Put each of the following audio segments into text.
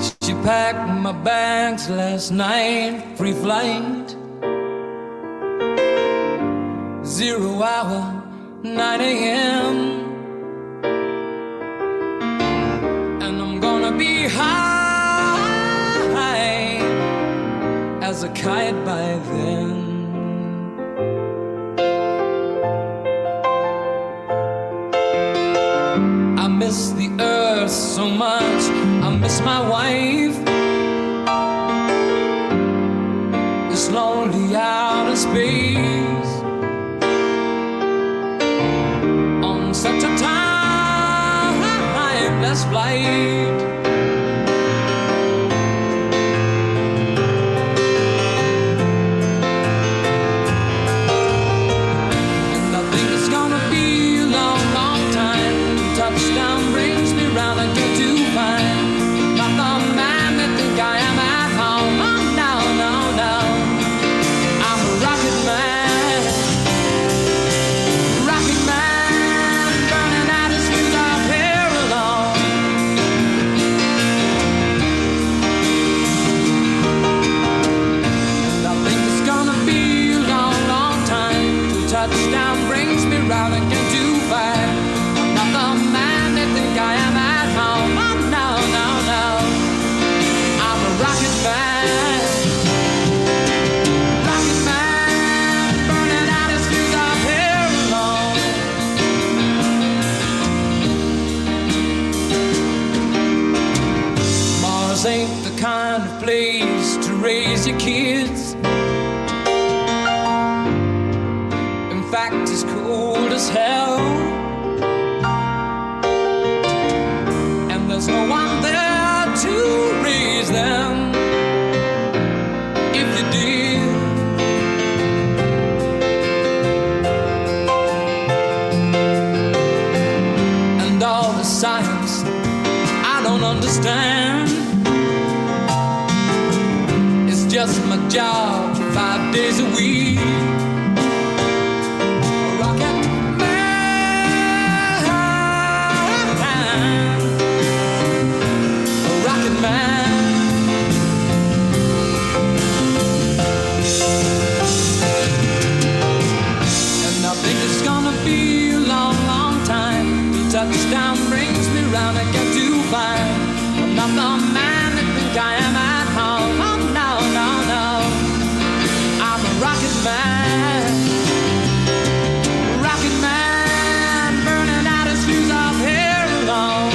She packed my bags last night, free flight. 0 hour, 9 a.m. And I'm gonna be high as a kite by then. I miss the earth so much, I miss my wife. This lonely outer space on such a timeless flight. And I think it's gonna be a long, long time. Touchdown brings me round again to find not the man that think I am at home. Oh, no, no, no. I'm a rocket man, burning out his fuse out here alone. And I think it's gonna be a long, long time till touchdown brings me round again to find not the man that think I am at home. Oh, no, no, no. I'm a rocket man, burning out his fuse out here alone. Mars ain't the kind of place to raise your kids. In fact, it's cold as hell. And there's no one there to raise them. If you did, and all the science I don't understand, it's just my job 5 days a week. A rocket man, a rocket man. And I think it's gonna be a long, long time till touchdown brings me round again to find I'm not the man that think I am at home. Oh, no, no, no. I'm a rocket man, burning out his fuse out here alone.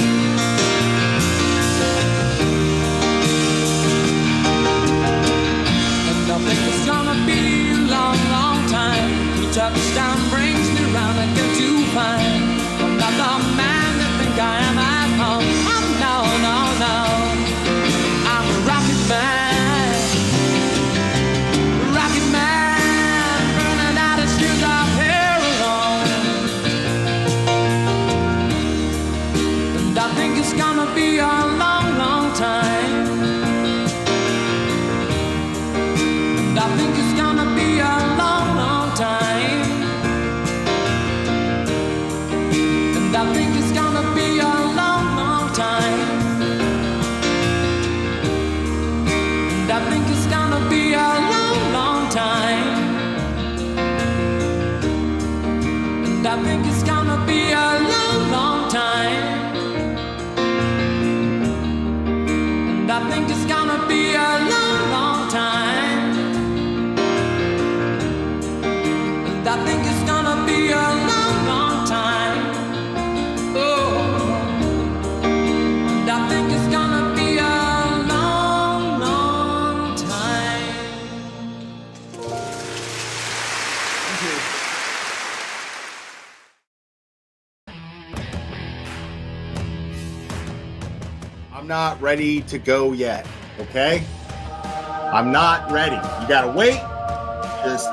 And I think it's gonna be a long, long time till touchdown brings me round again to find I'm not the man that think I am at home. Oh, no, no, no. I'm a rocket man, burning out his fuse out here alone. And I think it's gonna be a long, long time. And I think it's gonna be a long, long time. And I think it's gonna be a long, long time. And I think it's gonna be a long, long time. And I think it's gonna be a long, long time. And I think it's gonna be a long, long time. And I think it's gonna be a long, long time. Oh, and I think it's gonna be a long, long time. Thank you. I'm not ready to go yet, okay? I'm not ready. You gotta wait.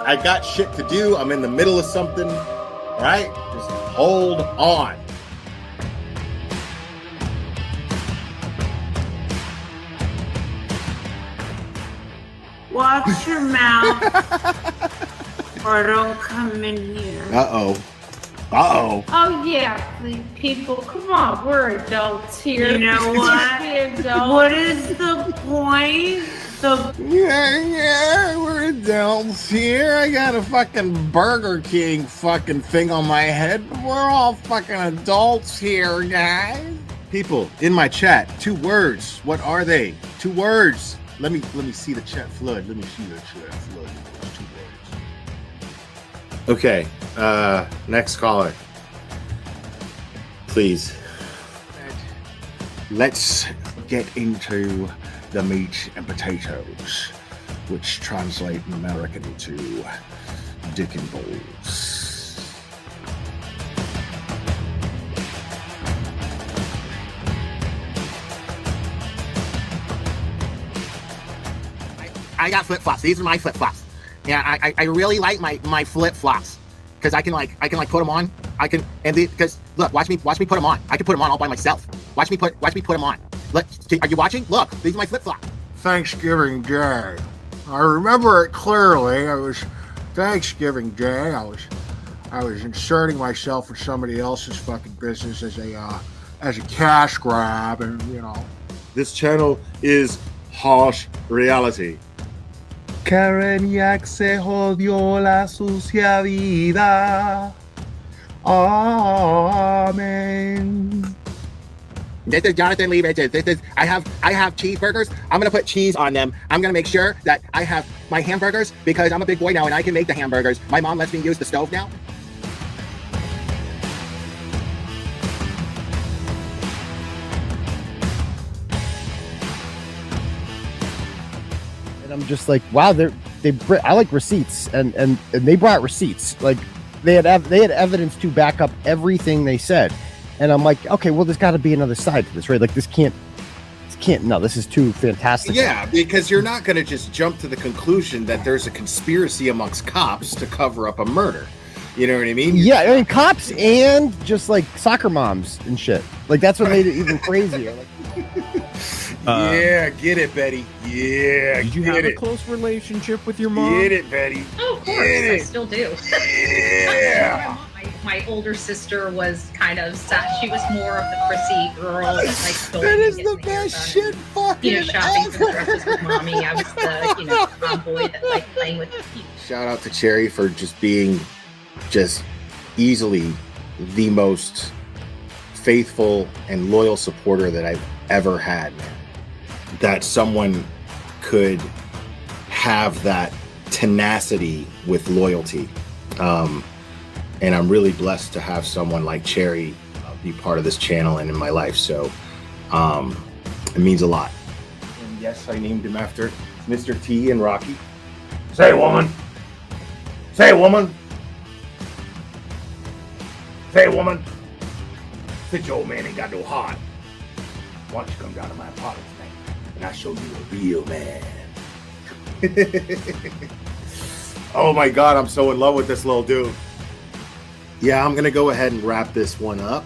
I got shit to do. I'm in the middle of something, all right? Just hold on. Watch your mouth or don't come in here. Uh-oh. Uh-oh. Oh, yeah, people, come on, we're adults here. You know what? What is the point? Yeah, we're adults here. I got a fucking Burger King fucking thing on my head. We're all fucking adults here, guys. People in my chat, 2 words. What are they? 2 words. Let me see the chat flood. Let me see the chat flood. 2 words. Okay, next caller. Please. Let's get into the meat and potatoes, which translate in American to dick and balls. I got flip flops. These are my flip flops. Yeah, I really like my flip flops because I can put them on. Because look, watch me put them on. I can put them on all by myself. Watch me put them on. Look, are you watching? Look, these are my flip flops. Thanksgiving Day. I remember it clearly. It was Thanksgiving Day. I was inserting myself in somebody else's fucking business as a cash grab, and you know. This channel is harsh reality. Karen Yak se jodió la sucia vida. Amen. This is Jonathan Lee Riches. I have cheeseburgers. I'm gonna put cheese on them. I'm gonna make sure that I have my hamburgers because I'm a big boy now and I can make the hamburgers. My mom lets me use the stove now. And I'm just like, wow, I like receipts, and they brought receipts. Like they had evidence to back up everything they said. And I'm like, okay, well, there's got to be another side to this, right? Like this can't. No, this is too fantastic. Yeah, because you're not going to just jump to the conclusion that there's a conspiracy amongst cops to cover up a murder. You know what I mean? Yeah, I mean, cops and just like soccer moms and shit. Like that's what made it even crazier. Like, yeah, get it, Betty. Yeah, did you have a close relationship with your mom? Get it, Betty. Oh, of course, I still do. Yeah. My older sister was kind of sad. She was more of the prissy girl. Like, that is the best shit fucking shopping for dresses with mommy. I was the, tomboy that liked playing with the feet. Shout out to Cherry for just being just easily the most faithful and loyal supporter that I've ever had. That someone could have that tenacity with loyalty. And I'm really blessed to have someone like Cherry be part of this channel and in my life. So it means a lot. And yes, I named him after Mr. T and Rocky. Say, woman. Say, woman. Say, woman. Since your old man ain't got no heart, why don't you come down to my apartment tonight and I'll show you a real man. Oh my God, I'm so in love with this little dude. Yeah, I'm gonna go ahead and wrap this one up.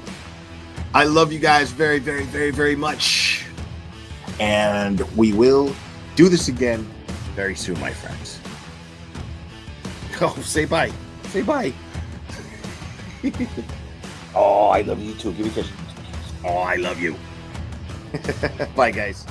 I love you guys very, very, very, very much. And we will do this again very soon, my friends. Oh, say bye. Say bye. Oh, I love you too. Give me a kiss. Oh, I love you. Bye, guys.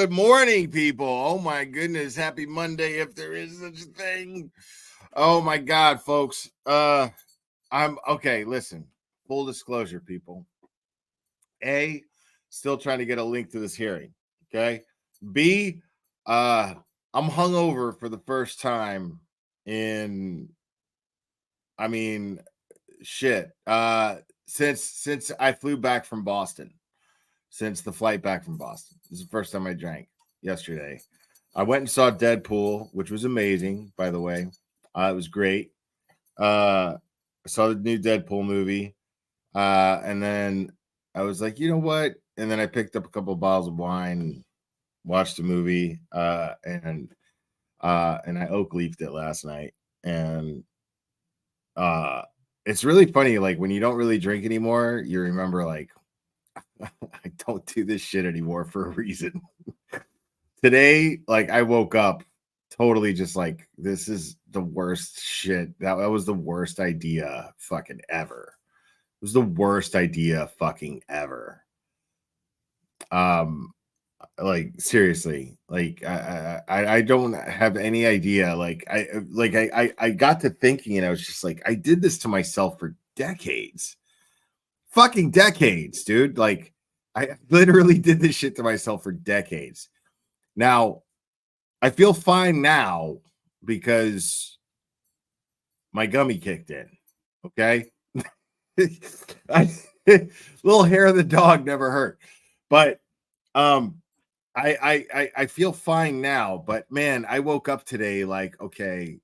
Good morning, people. Oh my goodness. Happy Monday, if there is such a thing. Oh my God, folks. I'm okay. Listen, full disclosure, people. A, still trying to get a link to this hearing. Okay. B, I'm hungover for the first time in, I mean, shit. Since I flew back from Boston. Since the flight back from Boston. This is the first time I drank yesterday. I went and saw Deadpool, which was amazing, by the way. It was great. I saw the new Deadpool movie. And then I was like, you know what? And then I picked up a couple of bottles of wine and watched the movie. And I oak leafed it last night. And it's really funny, like when you don't really drink anymore, you remember like I don't do this shit anymore for a reason. Today, like I woke up totally just like this is the worst shit. That was the worst idea fucking ever. It was the worst idea fucking ever. Um like seriously, like I don't have any idea. I got to thinking and I was just like, I did this to myself for decades. Fucking decades, dude. Like I literally did this shit to myself for decades. Now, I feel fine now because my gummy kicked in. Okay. Little hair of the dog never hurt. But I feel fine now, but man, I woke up today like, okay,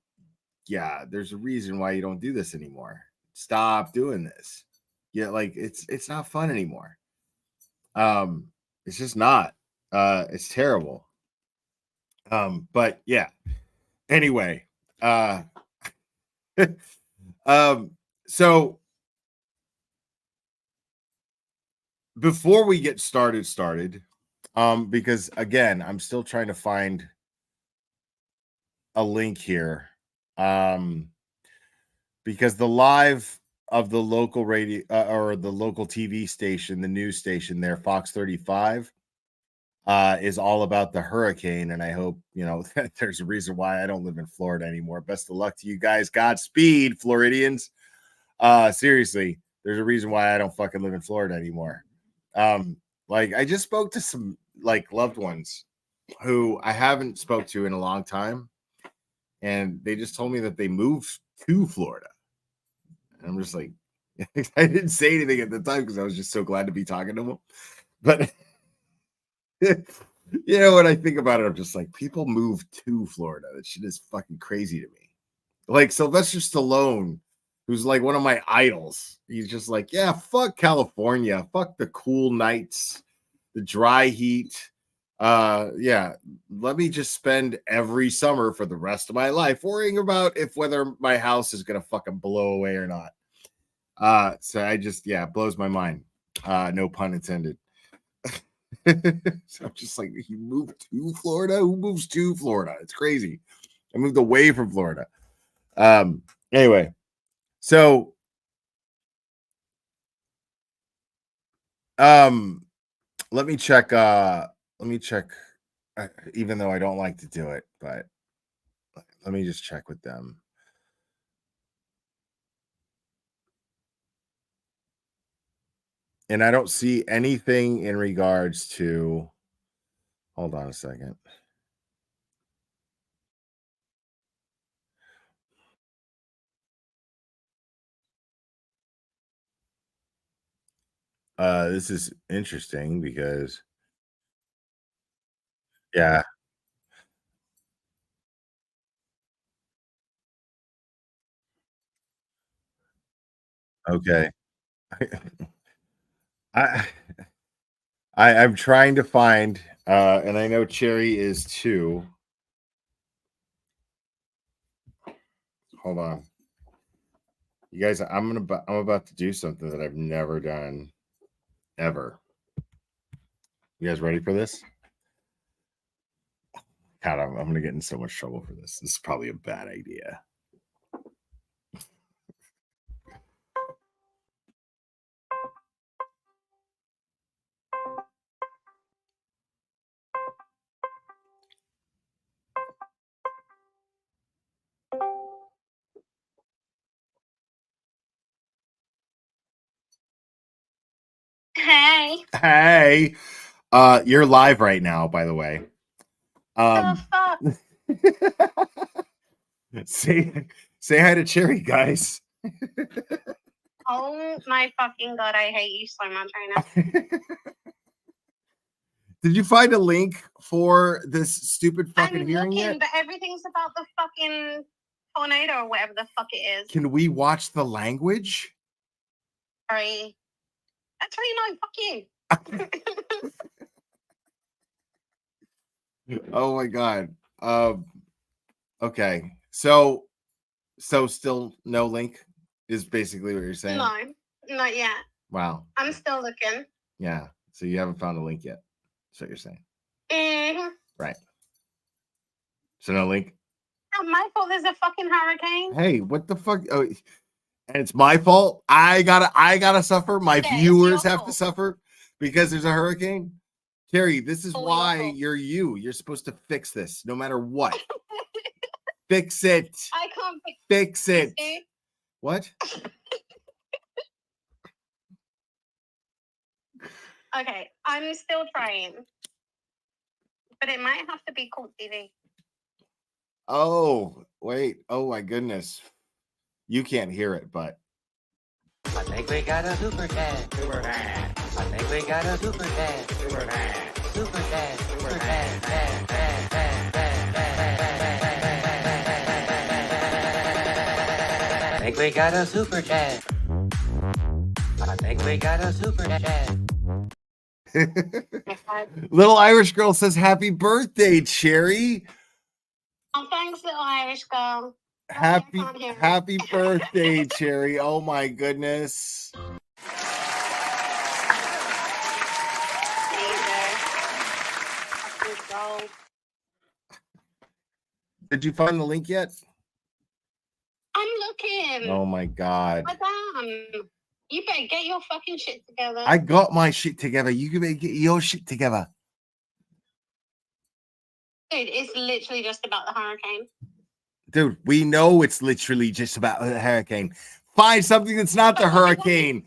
yeah, there's a reason why you don't do this anymore. Stop doing this. Yeah, like it's not fun anymore. It's just not. It's terrible. But yeah. Anyway, uh um so before we get started, because again, I'm still trying to find a link here. Because the live of the local radio or the local TV station, the news station there, Fox 35, is all about the hurricane. And I hope, you know, that there's a reason why I don't live in Florida anymore. Best of luck to you guys. Godspeed, Floridians. Seriously, there's a reason why I don't fucking live in Florida anymore. Like I just spoke to some like loved ones who I haven't spoke to in a long time, and they just told me that they moved to Florida. And I'm just like, I didn't say anything at the time because I was just so glad to be talking to them. But you know, when I think about it, I'm just like, people move to Florida. That shit is fucking crazy to me. Like Sylvester Stallone, who's like one of my idols. He's just like, yeah, fuck California, fuck the cool nights, the dry heat. Yeah, let me just spend every summer for the rest of my life worrying about if whether my house is gonna fucking blow away or not. So I just, yeah, it blows my mind. No pun intended. So I'm just like, you moved to Florida? Who moves to Florida? It's crazy. I moved away from Florida. Anyway, so let me check even though I don't like to do it, but let me just check with them. And I don't see anything in regards to, hold on a second. This is interesting because yeah, okay. I I'm trying to find and I know Cherry is too. Hold on. You guys, I'm about to do something that I've never done ever. You guys ready for this? God, I'm gonna get in so much trouble for this. This is probably a bad idea. Hi. Hey, you're live right now, by the way. The fuck? Say hi to Cherry, guys. Oh my fucking god, I hate you so much right now. Did you find a link for this stupid fucking I'm hearing looking, yet? but everything's about the fucking tornado or whatever the fuck it is. Can we watch the language? Sorry. Actually, no, fuck you. Oh my god. Okay. So still no link is basically what you're saying. No, not yet. Wow. I'm still looking. Yeah. So you haven't found a link yet. That's what you're saying. Mm-hmm. Right. So no link. Not my fault there's a fucking hurricane. Hey, what the fuck? Oh, and it's my fault. I gotta suffer. My Yeah, viewers it's your have to fault. suffer because there's a hurricane. Terry, this is Oh, your why fault. you're you. You're supposed to fix this no matter what. Fix it. I can't Fix it. it. What? Okay, I'm still trying. But it might have to be called TV. Oh, wait. Oh my goodness. You can't hear it, but I think we got a super dad. Super dad. I think we got a super dad. Super dad. Super dad. Super dad. Dad, dad, dad, dad, dad. I think we got a super dad. I think we got a super dad. Little Irish girl says happy birthday, Cherry. Oh, thanks, little Irish girl. Happy can't hear it. happy birthday, Cherry. Oh my goodness. Did you find the link yet? I'm looking. Oh my god. Madam, you better get your fucking shit together. I got my shit together. You can get your shit together. Dude, it's literally just about the hurricane. Dude, we know it's literally just about the hurricane. Find something that's not the hurricane.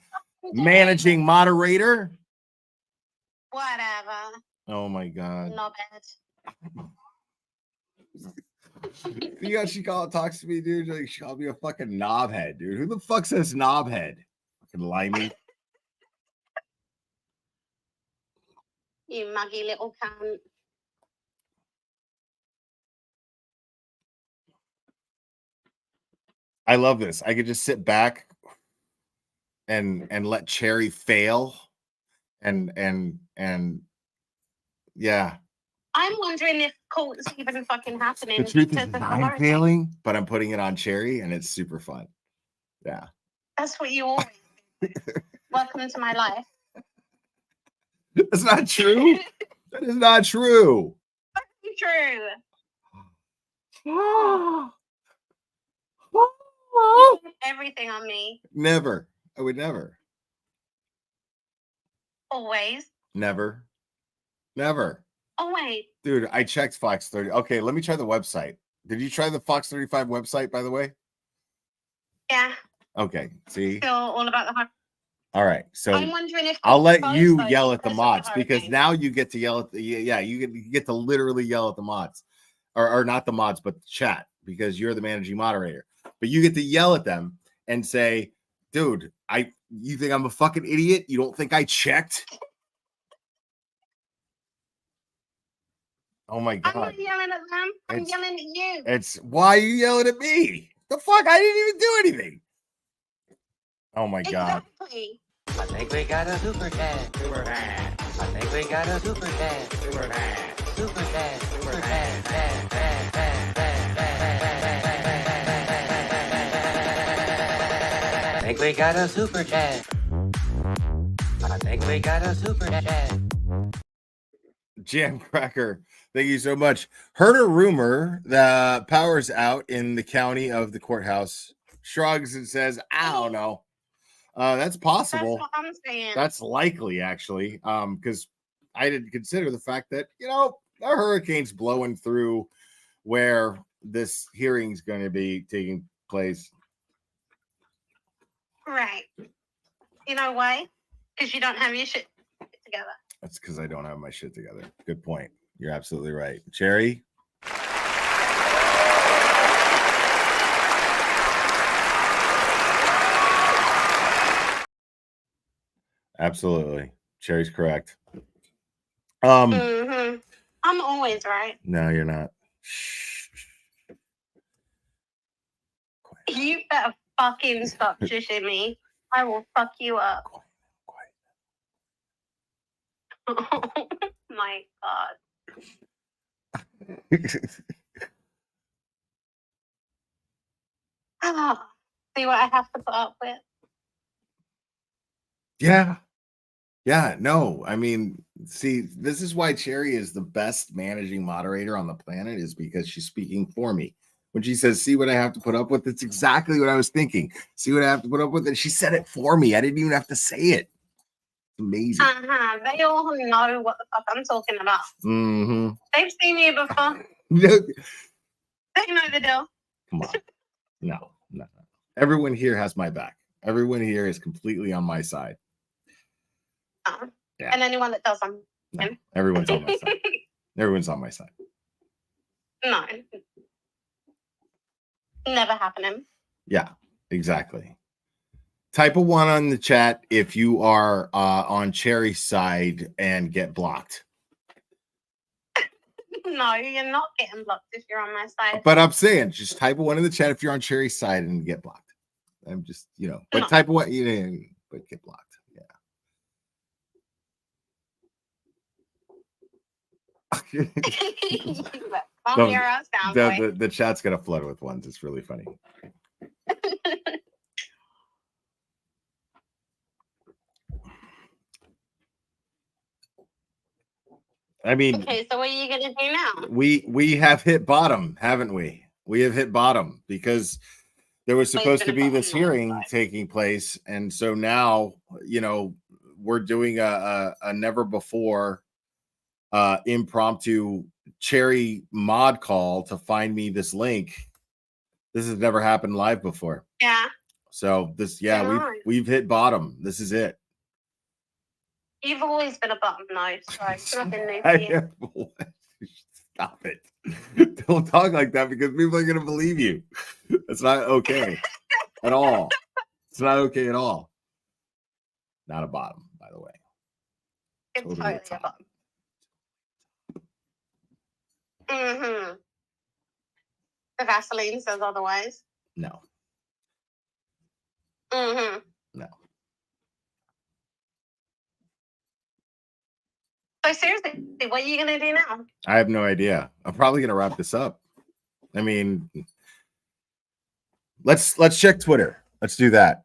Managing moderator. Whatever. Oh my god. Not bad. You know, she talks to me, dude. Like, she called me a fucking knobhead, dude. Who the fuck says knobhead? Fucking limey. You muggy little cunt. I love this. I could just sit back and let Cherry fail. And yeah. I'm wondering if cult's even fucking happening. The truth is because of the I'm hurricane. failing, but I'm putting it on Cherry and it's super fun. Yeah. That's what you always do. Welcome to my life. That's not true. That is not true. True. Everything on me. Never. I would never. Always. Never. Never. Always. Dude, I checked Fox 30. Okay, let me try the website. Did you try the Fox 35 website, by the way? Yeah. Okay, see? Still all about the hurricane. All right, so I'm wondering if I'll let both you votes yell at the because of mods because hurricane. now you get to yell at the you get to literally yell at the mods, or not the mods, but the chat because you're the managing moderator. But you get to yell at them and say, "Dude, you think I'm a fucking idiot? You don't think I checked?" Oh my god! I'm not yelling at them. I'm It's- yelling at you. It's why are you yelling at me? The fuck? I didn't even do anything. Oh my god! Exactly. I think we got a super dad. Super dad. I think we got a super dad. Super dad. Super dad. Super dad. Dad, dad, dad, dad, dad. I think we got a super dad. I think we got a super dad. Jam Cracker, thank you so much. Heard a rumor that power's out in the county of the courthouse. Shrugs and says, I don't know. That's possible. That's what I'm saying. That's likely, actually, because I didn't consider the fact that, the hurricane's blowing through where this hearing's going to be taking place. Right. You know why? Because you don't have your shit together. That's because I don't have my shit together. Good point. You're absolutely right. Cherry? Absolutely. Cherry's correct. I'm always right. No, you're not. You better fucking stop shushing me. I will fuck you up. Oh my god. See what I have to put up with? Yeah. Yeah, no. I mean, see, this is why Cherry is the best managing moderator on the planet, is because she's speaking for me. When she says, see what I have to put up with, it's exactly what I was thinking. See what I have to put up with? And she said it for me. I didn't even have to say it. Amazing. They all know what the fuck I'm talking about. Mm-hmm. They've seen you before. They know the deal. Come on. No. Everyone here has my back. Everyone here is completely on my side. Yeah. And anyone that doesn't. No, everyone's on my side. Everyone's on my side. No. Never happening. Yeah, exactly. Type a 1 on the chat if you are on Cherry's side and get blocked. No, you're not getting blocked if you're on my side. But I'm saying, just type a 1 in the chat if you're on Cherry's side and get blocked. I'm just, but no. Type a 1, but get blocked. Yeah. The chat's gonna flood with ones. It's really funny. I mean, okay, so what are you gonna do now? We have hit bottom, haven't we? We have hit bottom because there was supposed to be this hearing taking place, and so now we're doing a never before impromptu Cherry mod call to find me this link. This has never happened live before. Yeah. So we've hit bottom. This is it. You've always been a bottom nose, so it's nothing new for you. Stop it. Don't talk like that because people are gonna believe you. That's not okay at all. It's not okay at all. Not a bottom, by the way. It's totally a bottom. Mm-hmm. The Vaseline says otherwise. No. Mm-hmm. No. So seriously, what are you gonna do now? I have no idea. I'm probably gonna wrap this up. I mean, let's check Twitter. Let's do that.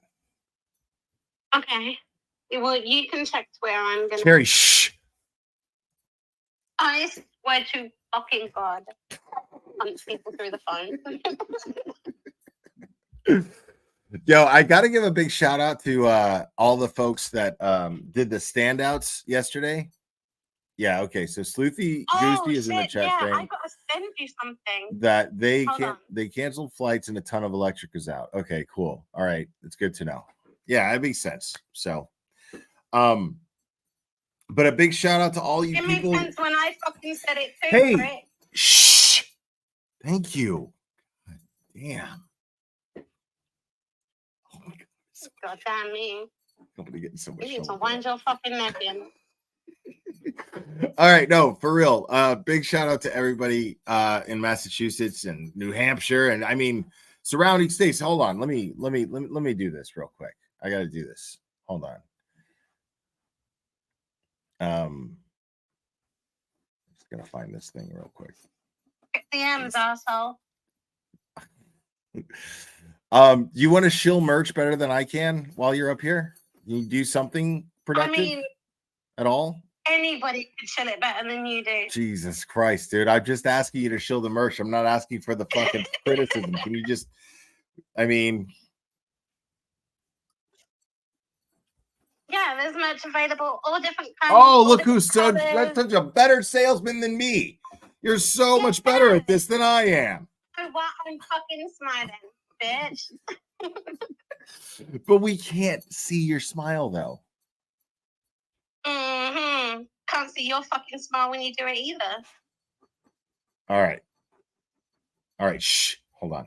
Okay. Well, you can check Twitter. I'm gonna. Cherry, shh. I swear to fucking God, punch people through the phone. Yo, I got to give a big shout out to all the folks that did the standouts yesterday. Yeah, okay. So Sleuthy Goosey is in the chat saying I gotta send you something. that they canceled flights and a ton of electric is out. Okay, cool. All right, it's good to know. Yeah, that makes sense. So, but a big shout out to all you people. It makes sense when I fucking said it too. Hey, right? Shh. Thank you. God damn. Oh my God. God damn me. I'm gonna get so much. You need to wind your fucking neck in. All right, no, for real. Big shout out to everybody in Massachusetts and New Hampshire, and I mean surrounding states. Hold on, let me do this real quick. I got to do this. Hold on. Just gonna find this thing real quick. The M's, asshole. You want to shill merch better than I can while you're up here? Can you do something productive at all? Anybody could chill it better than you do. Jesus Christ, dude. I'm just asking you to shill the merch. I'm not asking for the fucking criticism. Can you just, I mean. Yeah, there's merch available, all different kinds. Oh, look who's such a better salesman than me. You're so much better at this than I am. Oh, what? I'm fucking smiling, bitch. But we can't see your smile, though. Mm-hmm. Can't see your fucking smile when you do it either. All right. Shh. Hold on.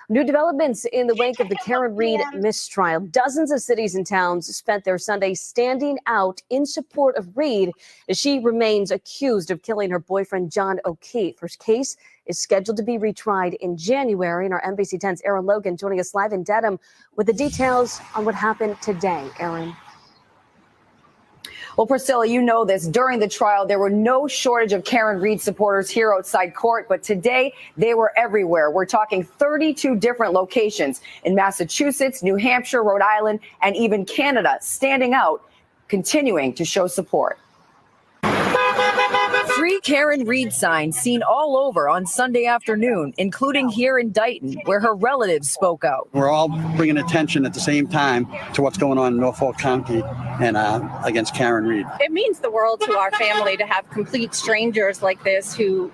New developments in the wake of the Karen Reed mistrial. Dozens of cities and towns spent their Sunday standing out in support of Reed as she remains accused of killing her boyfriend, John O'Keefe. Her case is scheduled to be retried in January. And our NBC 10's Aaron Logan joining us live in Dedham with the details on what happened today. Aaron. Well, Priscilla, you know this. During the trial, there were no shortage of Karen Reed supporters here outside court, but today they were everywhere. We're talking 32 different locations in Massachusetts, New Hampshire, Rhode Island, and even Canada, standing out, continuing to show support. Free Karen Reed signs seen all over on Sunday afternoon, including here in Dighton, where her relatives spoke out. We're all bringing attention at the same time to what's going on in Norfolk County and against Karen Reed. It means the world to our family to have complete strangers like this who,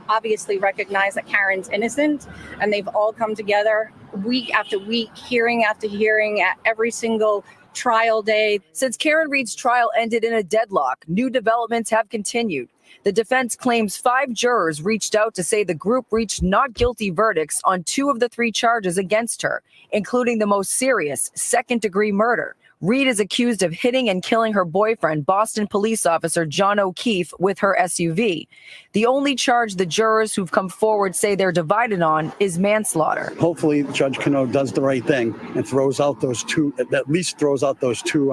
obviously recognize that Karen's innocent, and they've all come together week after week, hearing after hearing, at every single trial day. Since Karen Reed's trial ended in a deadlock, new developments have continued. The defense claims 5 jurors reached out to say the group reached not guilty verdicts on 2 of the 3 charges against her, including the most serious, second-degree murder. Reed is accused of hitting and killing her boyfriend, Boston police officer John O'Keefe, with her SUV. The only charge the jurors who've come forward say they're divided on is manslaughter. Hopefully, Judge Cano does the right thing and throws out those 2, at least throws out those 2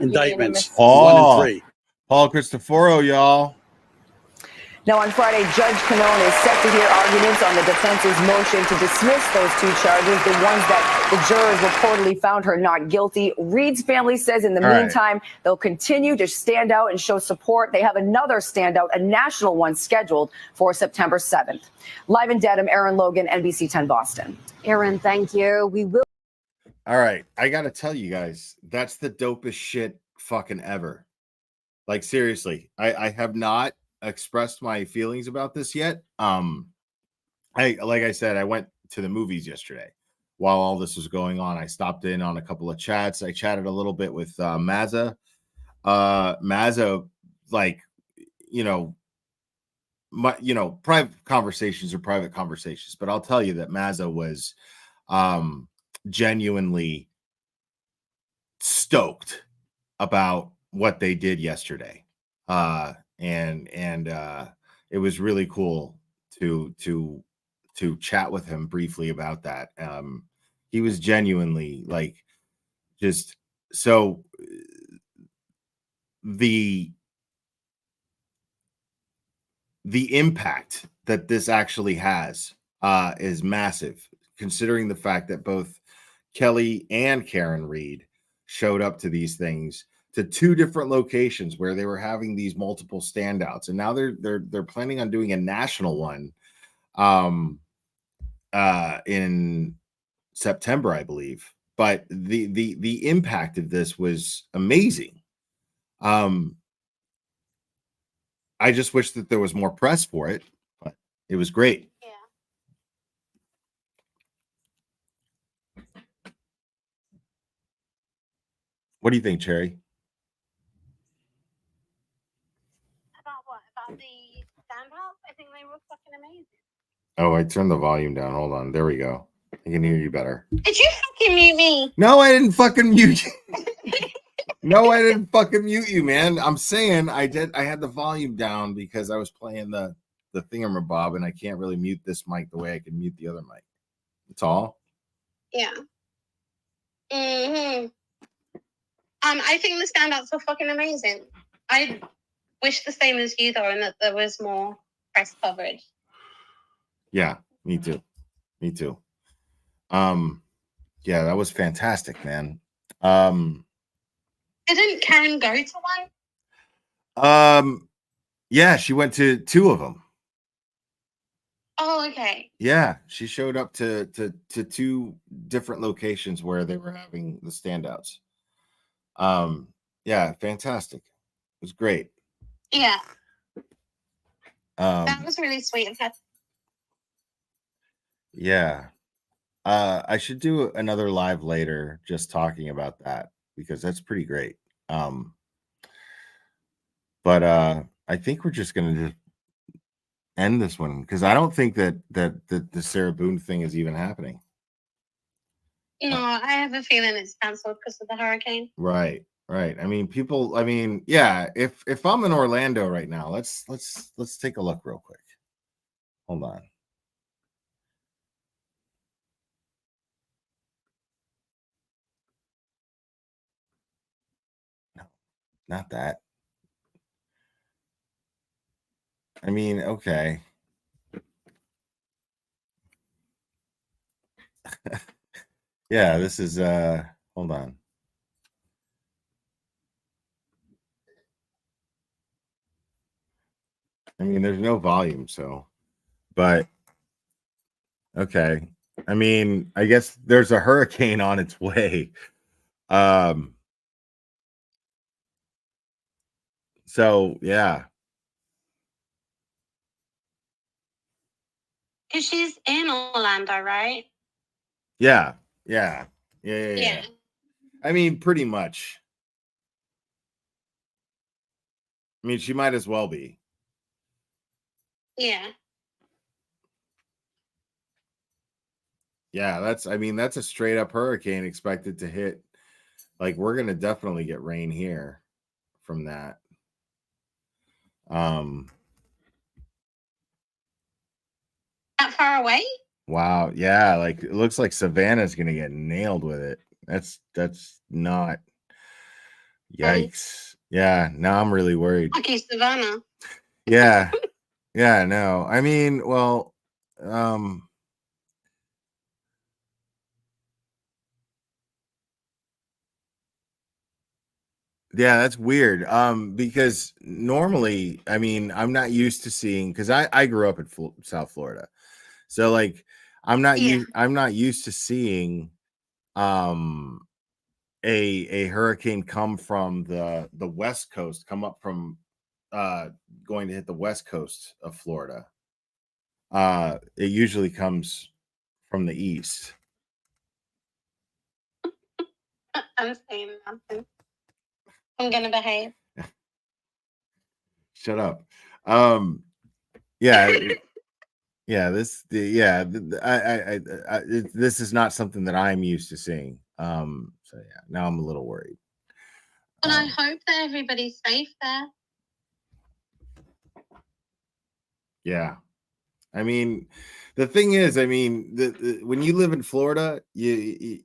indictments, 1 and 3. Paul Cristoforo, y'all. Now, on Friday, Judge Canone is set to hear arguments on the defense's motion to dismiss those 2 charges, the ones that the jurors reportedly found her not guilty. Reed's family says in the meantime, they'll continue to stand out and show support. They have another standout, a national one, scheduled for September 7th. Live in Dedham, Aaron Logan, NBC 10 Boston. Aaron, thank you. We will. All right. I got to tell you guys, that's the dopest shit fucking ever. Like, seriously, I have not expressed my feelings about this yet. Like I said, I went to the movies yesterday while all this was going on. I stopped in on a couple of chats. I chatted a little bit with Mazza. Mazza, like, private conversations are private conversations, but I'll tell you that Mazza was genuinely stoked about what they did yesterday. And it was really cool to chat with him briefly about that. He was genuinely like, just so the impact that this actually has is massive, considering the fact that both Kelly and Karen Reed showed up to these things, to 2 different locations where they were having these multiple standouts, and now they're planning on doing a national one in September, I believe. But the impact of this was amazing. I just wish that there was more press for it, but it was great. Yeah. What do you think, Cherry? About what? About the standouts? I think they were fucking amazing. Oh, I turned the volume down. Hold on. There we go. I can hear you better. Did you fucking mute me? No, I didn't fucking mute you. No, I didn't fucking mute you, man. I'm saying I did. I had the volume down because I was playing the thingamabob, and I can't really mute this mic the way I can mute the other mic. That's all. Yeah. I think the standouts were fucking amazing. I wish the same as you, though, and that there was more press coverage. Yeah, me too. Me too. Yeah, that was fantastic, man. Didn't Karen go to one? Yeah, she went to 2 of them. Oh, okay. Yeah, she showed up to 2 different locations where they were having the standouts. Yeah, fantastic. It was great. Yeah. That was really sweet of her. Yeah. I should do another live later just talking about that, because that's pretty great. But I think we're just gonna just end this one because I don't think that the Sarah Boone thing is even happening. No, I have a feeling it's cancelled because of the hurricane. Right. I mean, people. I mean, yeah. If I'm in Orlando right now, let's take a look real quick. Hold on. No, not that. I mean, okay. Yeah, this is hold on. I mean, there's no volume, so but okay. I mean, I guess there's a hurricane on its way. So yeah. Because she's in Orlando, right? Yeah. Yeah. I mean, pretty much. I mean, she might as well be. Yeah. Yeah, that's a straight up hurricane expected to hit. Like we're gonna definitely get rain here from that. That far away? Wow, yeah, like it looks like Savannah's gonna get nailed with it. That's not yikes. Yeah, now I'm really worried. Okay, Savannah. Yeah. Yeah, no. I mean, well, yeah, that's weird. Because normally, I mean, I'm not used to seeing because I grew up in South Florida, so like I'm not used to seeing um a hurricane come from the west coast, come up from going to hit the west coast of Florida. It usually comes from the east. I'm saying nothing. I'm gonna behave. Shut up. Yeah. Yeah, this is not something that I'm used to seeing. So yeah, now I'm a little worried. And I hope that everybody's safe there. Yeah, I mean, the thing is, I mean, when you live in Florida, you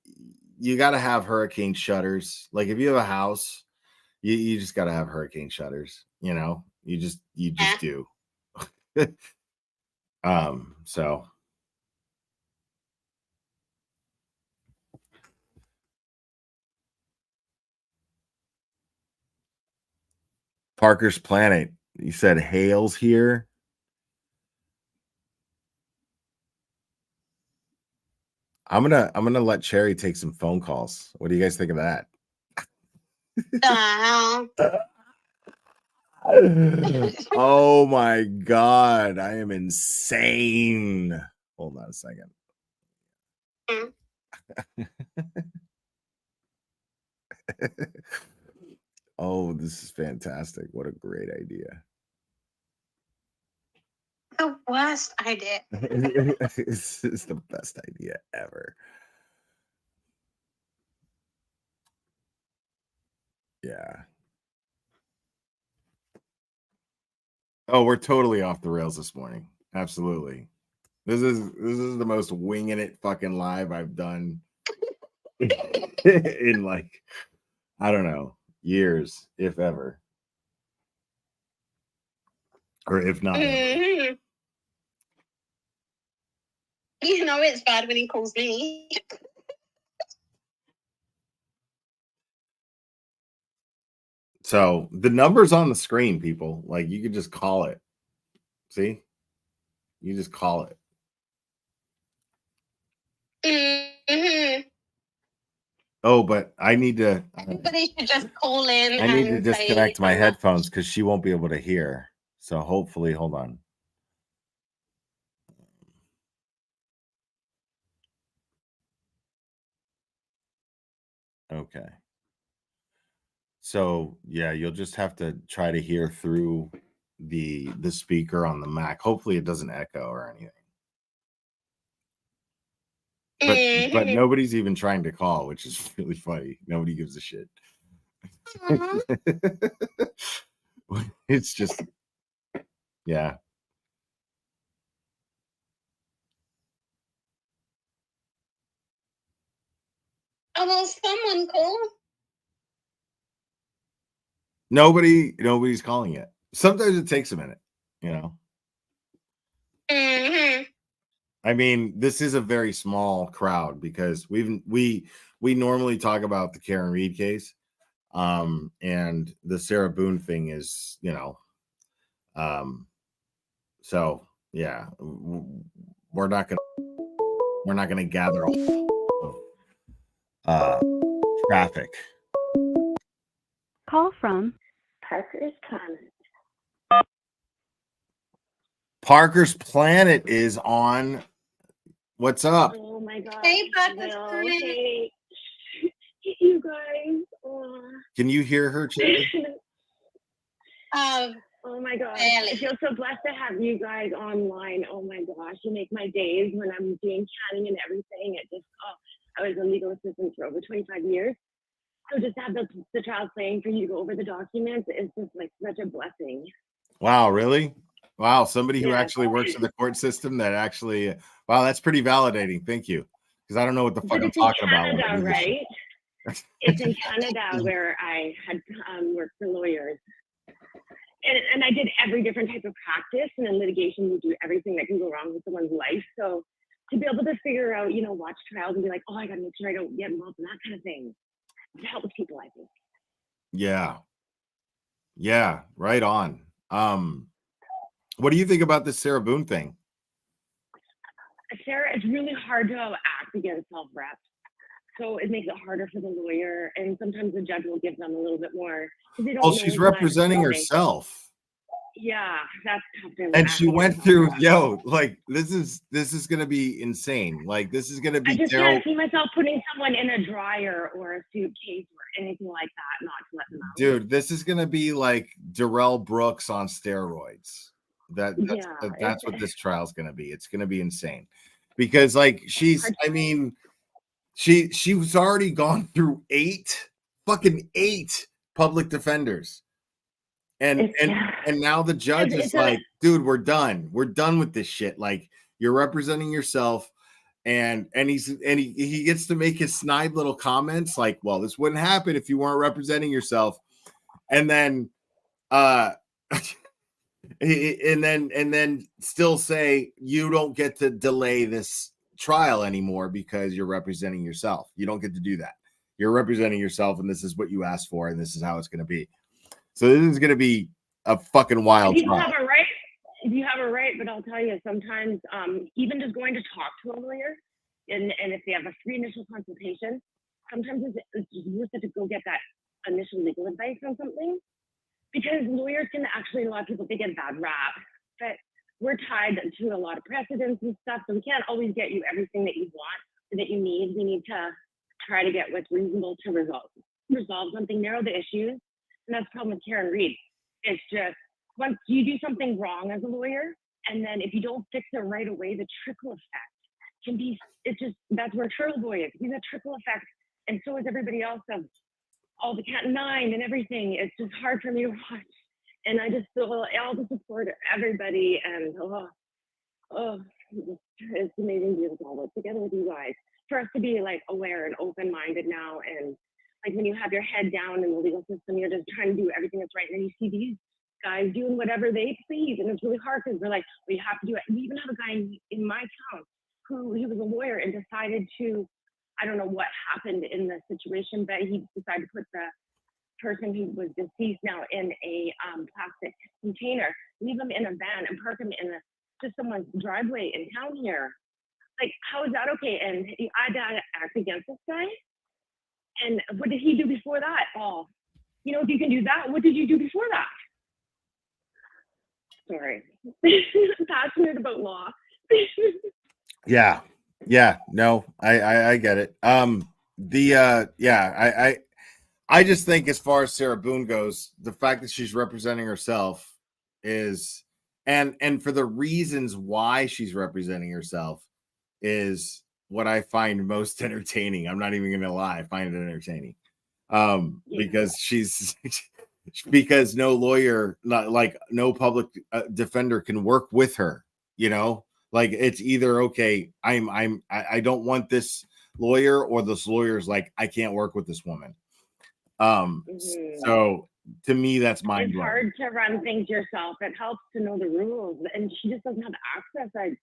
got to have hurricane shutters. Like if you have a house, you just got to have hurricane shutters. You know, you just do. So Parker's Planet. You said hails here. I'm gonna let Cherry take some phone calls. What do you guys think of that? Oh my god, I am insane. Hold on a second. Oh, this is fantastic. What a great idea. The worst idea. This is the best idea ever. Yeah. Oh, we're totally off the rails this morning. Absolutely. This is the most winging it fucking live I've done in like I don't know, years, if ever. Or if not ever. You know it's bad when he calls me. So the number's on the screen, people. Like you could just call it. See? You just call it. Oh, but I need to. Everybody should just call in. I need to disconnect my headphones because she won't be able to hear. So hopefully, hold on. Okay. So yeah, you'll just have to try to hear through the speaker on the Mac. Hopefully it doesn't echo or anything. But nobody's even trying to call, which is really funny. Nobody gives a shit. It's just, yeah. Oh, well, someone call. Nobody's calling yet. Sometimes it takes a minute, you know. I mean, this is a very small crowd because we normally talk about the Karen Reed case, and the Sarah Boone thing is, you know, so yeah, we're not gonna gather traffic. Call from Parker's Planet. Parker's Planet is on. What's up? Oh my God. Hey, Parker's Will. Planet. Hey, you guys. Can you hear her, Chili? Oh my gosh. Barely. I feel so blessed to have you guys online. Oh my gosh. You make my days when I'm doing canning and everything. It just, I was a legal assistant for over 25 years. So just to have the trial playing for you to go over the documents is just like such a blessing. Wow, really? Wow, somebody who Yeah. actually works in the court system that actually, wow, that's pretty validating. Thank you. Because I don't know what the fuck I'm talking about. When I do this shit. Right? It's in Canada where I had worked for lawyers. And I did every different type of practice, and in litigation, you do everything that can go wrong with someone's life. So to be able to figure out, watch trials and be like, oh, I got to make sure I don't get involved in that kind of thing, to help with people, I think. Yeah. Yeah, right on. What do you think about this Sarah Boone thing? Sarah, it's really hard to act against self-rep. So it makes it harder for the lawyer, and sometimes the judge will give them a little bit more. They don't Well, know she's until representing after. herself. Yeah, that's tough. And she went through, like, this is gonna be insane. Like, this is gonna be I just terrible. can't see myself putting someone in a dryer or a suitcase or anything like that, not to let them out. Dude, this is gonna be like Darrell Brooks on steroids. That's what this trial is gonna be. It's gonna be insane. Because like she's already gone through 8 public defenders. And now the judge is like, dude, we're done. We're done with this shit. Like, you're representing yourself, and he gets to make his snide little comments like, well, this wouldn't happen if you weren't representing yourself. And then and then still say you don't get to delay this trial anymore because you're representing yourself. You don't get to do that. You're representing yourself, and this is what you asked for, and this is how it's going to be. So this is going to be a fucking wild People trial. have a right. You have a right, but I'll tell you, sometimes even just going to talk to a lawyer, and if they have a free initial consultation, sometimes it's just worth it to go get that initial legal advice on something, because lawyers can actually, a lot of people, they get a bad rap, but we're tied to a lot of precedents and stuff, so we can't always get you everything that you want or that you need. We need to try to get what's reasonable to resolve something, narrow the issues. And that's the problem with Karen Reed. It's just, once you do something wrong as a lawyer, and then if you don't fix it right away, the trickle effect can be, that's where Turtle Boy is. He's a trickle effect. And so is everybody else of all the Cat 9 and everything. It's just hard for me to watch. And I just feel all the support of everybody. And it's amazing to be able to all work together with you guys. For us to be like aware and open-minded now, and like when you have your head down in the legal system, you're just trying to do everything that's right, and then you see these guys doing whatever they please, and it's really hard because they're like, well, you have to do it. We even have a guy in my town who he was a lawyer and decided to, I don't know what happened in the situation, but he decided to put the person who was deceased now in a plastic container, leave him in a van, and park him in just someone's driveway in town here. Like, how is that okay? And I had to act against this guy. And what did he do before that? Oh, if you can do that, what did you do before that? Sorry. I'm passionate about law. Yeah. No, I get it. I just think as far as Sarah Boone goes, the fact that she's representing herself is and for the reasons why she's representing herself is what I find most entertaining. I'm not even gonna lie, I find it entertaining. Because she's because no lawyer, not like no public defender can work with her, you know, like it's either okay, I don't want this lawyer, or this lawyer's like, I can't work with this woman. So to me, that's mind It's blowing. hard to run things yourself. It helps to know the rules, and she just doesn't have access. I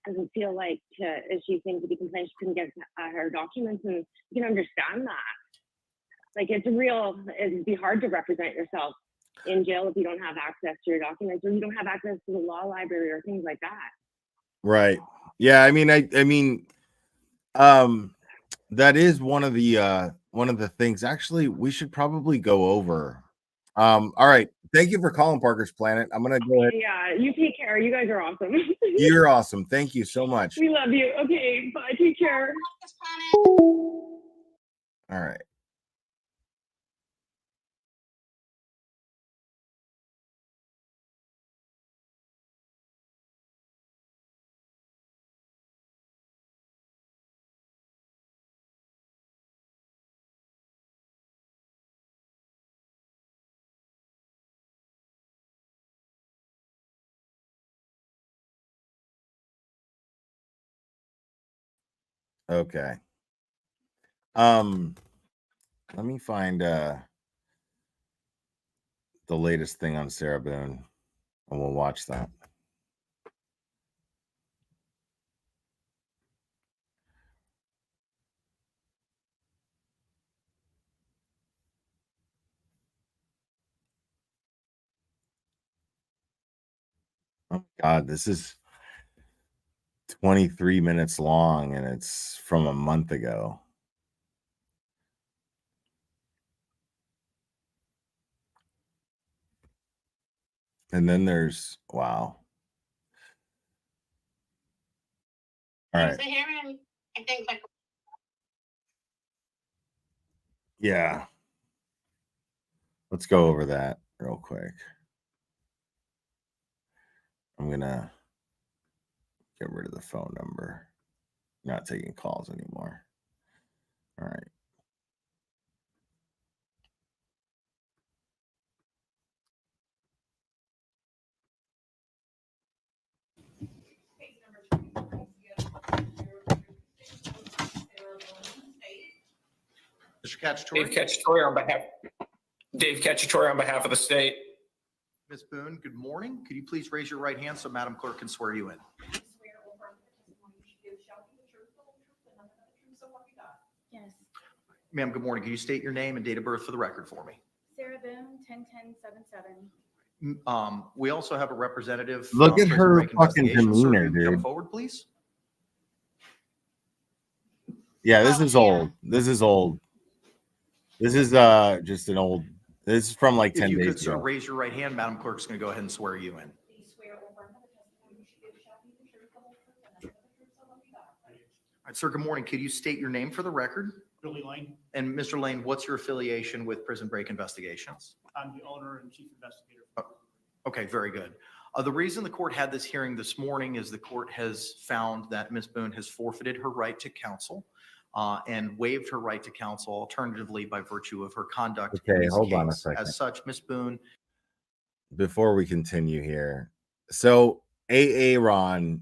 doesn't feel like if she seems to be complaining she couldn't get her documents, and you can understand that. Like it'd be hard to represent yourself in jail if you don't have access to your documents, or you don't have access to the law library or things like that. Right. Yeah. I mean, that is one of the things. Actually, we should probably go over. All right. Thank you for calling Parker's Planet. I'm gonna go ahead. Yeah, you take care. You guys are awesome. You're awesome. Thank you so much. We love you. Okay, bye. Take care. All right. Okay. Let me find the latest thing on Sarah Boone, and we'll watch that. Oh my God, this is 23 minutes long, and it's from a month ago. And then there's wow. All right. I think like Yeah. Let's go over that real quick. I'm gonna get rid of the phone number. Not taking calls anymore. All right. Mr. Cacciatore? Dave Cacciatore on behalf of the state. Ms. Boone, good morning. Could you please raise your right hand so Madam Clerk can swear you in? Yes. Ma'am, good morning. Can you state your name and date of birth for the record for me? Sarah Boone, 10-10-77. We also have a representative. Look from at Prison her Break fucking Investigation. Sir, demeanor, can you come dude. forward, please? Yeah, this is old. This is old. This is just an old. This is from like 10 If you days could, sir, ago. raise your right hand. Madam Clerk's going to go ahead and swear you in. All right, sir, good morning. Could you state your name for the record? Billy Lane. And Mr. Lane, what's your affiliation with Prison Break Investigations? I'm the owner and chief investigator. Okay, very good. The reason the court had this hearing this morning is the court has found that Ms. Boone has forfeited her right to counsel and waived her right to counsel alternatively by virtue of her conduct in Okay, this hold case. on a second. As such, Ms. Boone. Before we continue here, so Ron's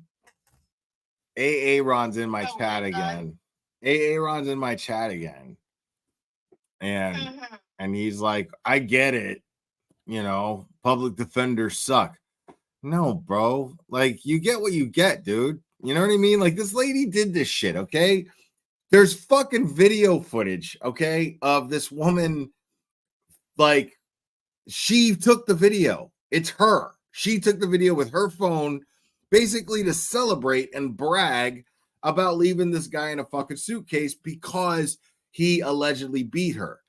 in my chat again. Ron's in my chat again, and he's like, I get it, you know, public defenders suck. No, bro, like you get what you get, dude. You know what I mean? Like this lady did this shit, okay? There's fucking video footage, okay, of this woman. Like she took the video. It's her. She took the video with her phone, basically to celebrate and brag about leaving this guy in a fucking suitcase because he allegedly beat her.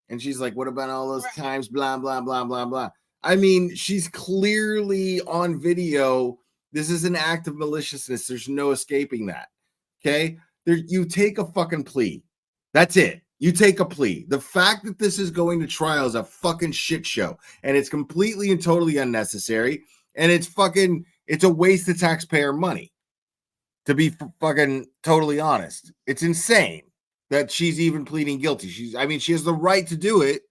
And she's like, what about all those times? Blah, blah, blah, blah, blah. I mean, she's clearly on video. This is an act of maliciousness. There's no escaping that. Okay. You take a fucking plea. That's it. You take a plea. The fact that this is going to trial is a fucking shit show, and it's completely and totally unnecessary, and it's a waste of taxpayer money. To be fucking totally honest, it's insane that she's even pleading guilty. She has the right to do it,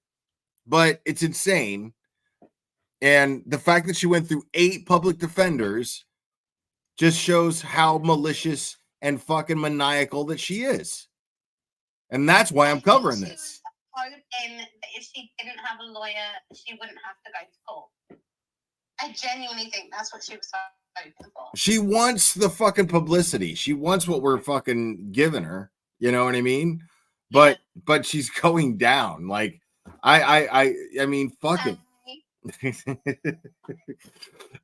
but it's insane. And the fact that she went through 8 public defenders just shows how malicious and fucking maniacal that she is. And that's why I'm covering this. Hoping that if she didn't have a lawyer, she wouldn't have to go to court. I genuinely think that's what she was hoping for. She wants the fucking publicity. She wants what we're fucking giving her. You know what I mean? But she's going down. Like I mean, fuck it.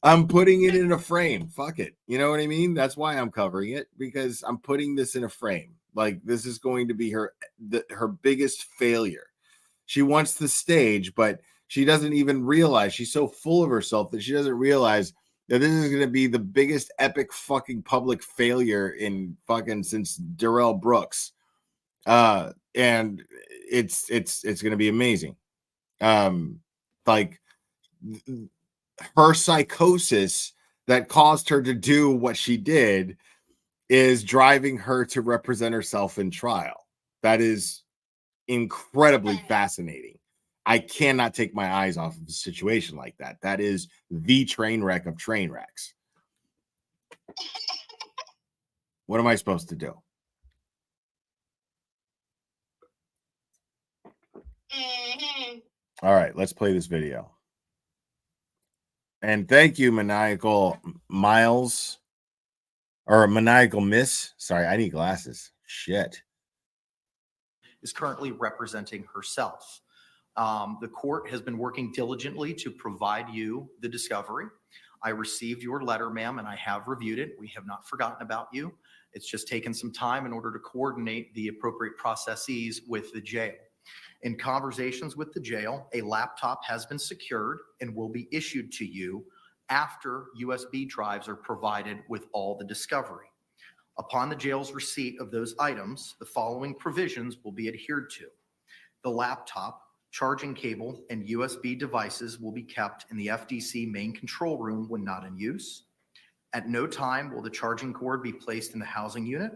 I'm putting it in a frame. Fuck it. You know what I mean? That's why I'm covering it, because I'm putting this in a frame. Like, this is going to be her biggest failure. She wants the stage, but she doesn't even realize, she's so full of herself that she doesn't realize that this is going to be the biggest epic fucking public failure in fucking since Darrell Brooks. And it's going to be amazing. Like, her psychosis that caused her to do what she did is driving her to represent herself in trial. That is incredibly fascinating. I cannot take my eyes off of a situation like that. That is the train wreck of train wrecks. What am I supposed to do? All right, let's play this video. And thank you, Maniacal Miles, or Maniacal Miss. Sorry, I need glasses. Shit. Is currently representing herself. The court has been working diligently to provide you the discovery. I received your letter, ma'am, and I have reviewed it. We have not forgotten about you. It's just taken some time in order to coordinate the appropriate processes with the jail. In conversations with the jail, a laptop has been secured and will be issued to you after USB drives are provided with all the discovery. Upon the jail's receipt of those items, the following provisions will be adhered to. The laptop, charging cable, and USB devices will be kept in the FDC main control room when not in use. At no time will the charging cord be placed in the housing unit.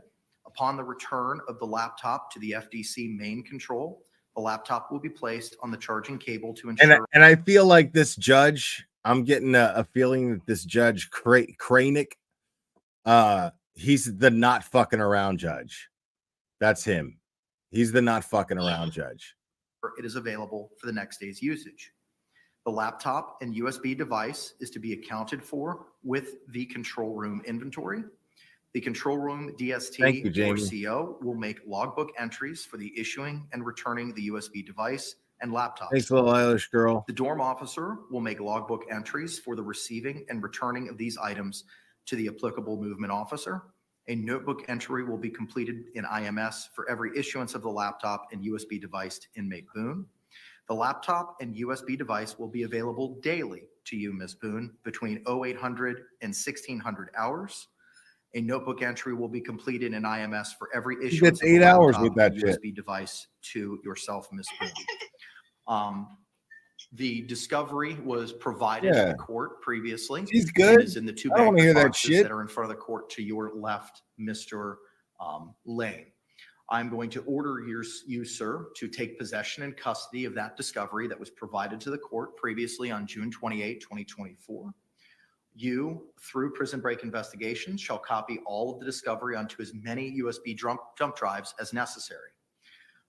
Upon the return of the laptop to the FDC main control, the laptop will be placed on the charging cable to ensure. And I feel like this judge, I'm getting a feeling that this judge Kranick, he's the not fucking around judge. That's him. He's the not fucking around judge. It is available for the next day's usage. The laptop and USB device is to be accounted for with the control room inventory. The control room DST or CO will make logbook entries for the issuing and returning the USB device and laptop. Thanks, little Irish girl. The dorm officer will make logbook entries for the receiving and returning of these items to the applicable movement officer. A notebook entry will be completed in IMS for every issuance of the laptop and USB device to inmate Boone. The laptop and USB device will be available daily to you, Ms. Boone, between 0800 and 1600 hours. A notebook entry will be completed in IMS for every issuance of 8 hours laptop with that and shit. USB device to yourself, Ms. Boone. The discovery was provided to the court previously. She's good. And is in the two I don't want to hear that boxes shit. that are in front of the court to your left, Mr. Lane. I'm going to order you, sir, to take possession and custody of that discovery that was provided to the court previously on June 28, 2024. You, through Prison Break Investigations, shall copy all of the discovery onto as many USB jump drives as necessary.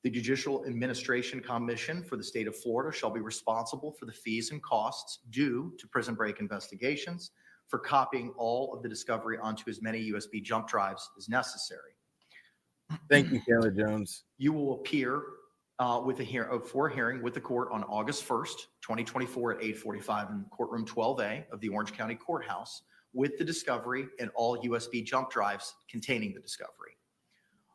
The Judicial Administration Commission for the state of Florida shall be responsible for the fees and costs due to Prison Break Investigations for copying all of the discovery onto as many USB jump drives as necessary. Thank you, Taylor Jones. You will appear for a hearing with the court on August 1st, 2024 at 8:45 in courtroom 12A of the Orange County Courthouse with the discovery and all USB jump drives containing the discovery.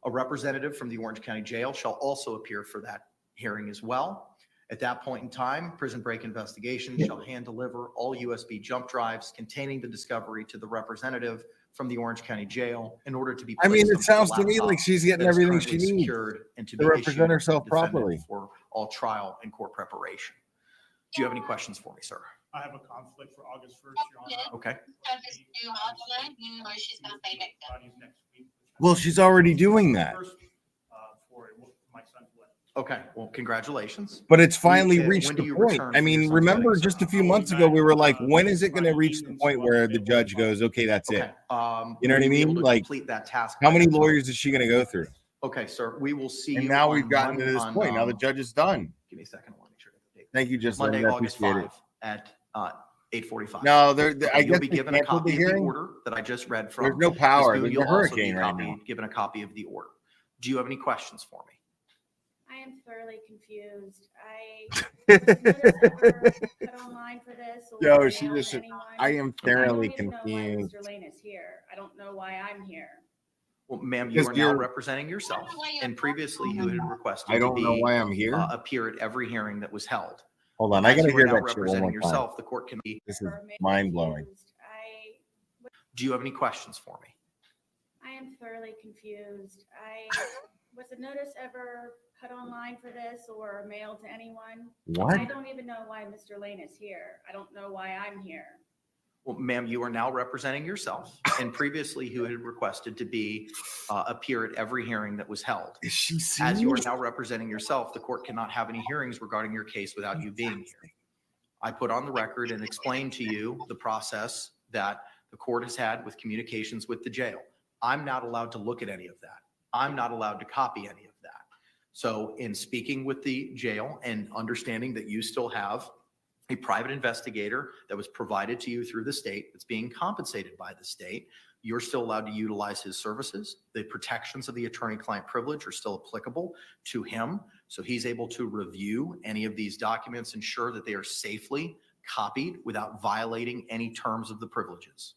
A representative from the Orange County Jail shall also appear for that hearing as well. At that point in time, Prison Break Investigations shall hand deliver all USB jump drives containing the discovery to the representative from the Orange County Jail in order to be I mean, placed it on the sounds to me laptop like she's getting that is everything she currently needs secured and to to be represent issued to the herself defendant properly. for all trial and court preparation. Do you have any questions for me, sir? I have a conflict for August 1st, Your Honor. Okay. Well, she's already doing that. For my son's wedding. Okay. Well, congratulations. But it's finally When reached do the you point. return I for your mean, son's remember wedding, sir? just a few months ago, we were like, when is it going to reach the point where the judge goes, okay, that's it? Okay. You know what I will you be able mean? to Like, complete that task how by many that time? lawyers is she going to go through? Okay, sir. We will see And you. now on we've gotten to this on, point. Now the judge is done. Give me a second. I want to make sure I get the date. Thank you, just Monday, I August appreciate 5 at 8:45. No, I You'll guess be they given a canceled copy the of the hearing. order that I just read from. There's no Ms. power. Boone, There's you'll a also be hurricane right now. given a copy of the order. Do you have any questions for me? I am thoroughly confused. Was the notice ever put online for this or Yo, mailed she to just. anyone? I am I don't thoroughly even know why confused. Mr. Lane is here. I don't know why I'm here. Well, ma'am, you Because are now you're- representing yourself, and previously you had requested I don't to know be why I'm here. appear at every hearing that was held. Hold on, I As gotta you are hear now that shit one representing more time. yourself, the court can be. This is mind blowing. Do you have any questions for me? I am thoroughly confused. Was the notice ever put online for this or mailed to anyone? What? I don't even know why Mr. Lane is here. I don't know why I'm here. Well, ma'am, you are now representing yourself, and previously you had requested to be appear at every hearing that was held. Is she serious? As you are now representing yourself, the court cannot have any hearings regarding your case without you being here. I put on the record and explained to you the process that the court has had with communications with the jail. I'm not allowed to look at any of that. I'm not allowed to copy any of that. So in speaking with the jail and understanding that you still have a private investigator that was provided to you through the state that's being compensated by the state, you're still allowed to utilize his services. The protections of the attorney-client privilege are still applicable to him. So he's able to review any of these documents, ensure that they are safely copied without violating any terms of the privileges.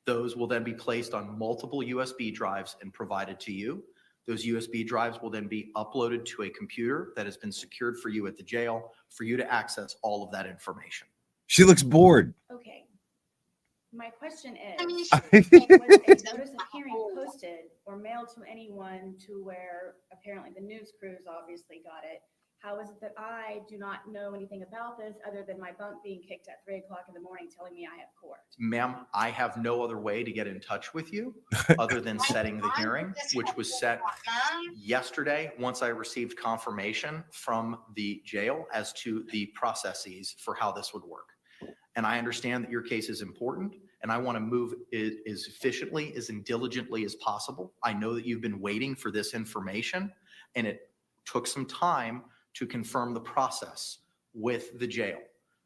Those will then be placed on multiple USB drives and provided to you. Those USB drives will then be uploaded to a computer that has been secured for you at the jail for you to access all of that information. She looks bored. Okay. My question is, was a notice of hearing posted or mailed to anyone to where apparently the news crews obviously got it? How is it that I do not know anything about this other than my bunk being kicked at 3 o'clock in the morning telling me I have court? Ma'am, I have no other way to get in touch with you other than setting the hearing, which was set yesterday once I received confirmation from the jail as to the processes for how this would work. And I understand that your case is important, and I want to move it as efficiently, as diligently as possible. I know that you've been waiting for this information, and it took some time to confirm the process with the jail.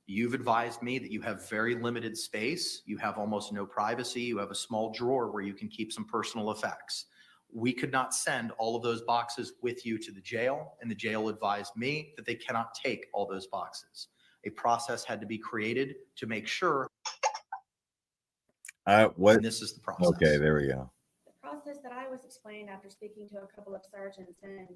You've advised me that you have very limited space. You have almost no privacy. You have a small drawer where you can keep some personal effects. We could not send all of those boxes with you to the jail, and the jail advised me that they cannot take all those boxes. A process had to be created to make sure. What? And this is the process. Okay, there we go. The process that I was explained after speaking to a couple of sergeants, and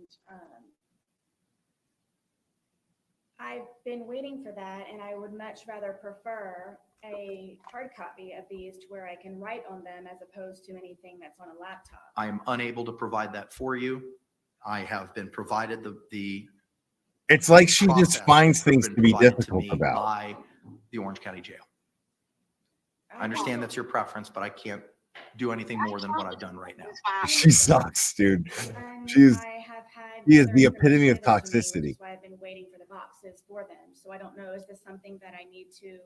I've been waiting for that, and I would much rather prefer a hard copy of these to where I can write on them as opposed to anything that's on a laptop. I am unable to provide that for you. I have been provided the It's like she just process finds has things been to be provided difficult me about. by the Orange County Jail. I understand that's your preference, but I can't do anything more than what I've done right now. She sucks, dude. And She is the other epitome of information given to me, which toxicity. is why I've been waiting for the boxes for them. So I don't know, is this something that I need to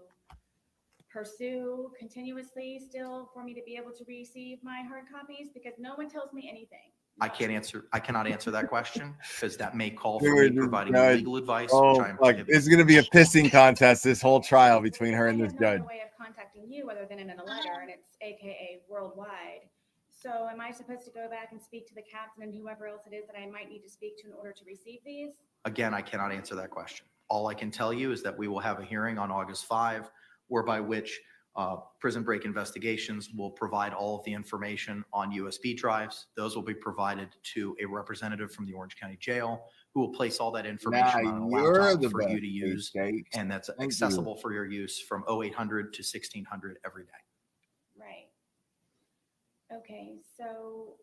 pursue continuously still for me to be able to receive my hard copies? Because no one tells me anything. I cannot answer that question because that may call for me Dude, providing God. legal advice, Oh, which I am like, prohibited. it's going to be a pissing contest, this whole trial between her and I this have no judge. other way of contacting you other than in a letter, and it's AKA worldwide. So am I supposed to go back and speak to the captain and whoever else it is that I might need to speak to in order to receive these? Again, I cannot answer that question. All I can tell you is that we will have a hearing on August 5, whereby which Prison Break Investigations will provide all of the information on USB drives. Those will be provided to a representative from the Orange County Jail, who will place all that information on a laptop for you to use, and that's accessible for your use from 0800 to 1600 every day. Right. Okay, so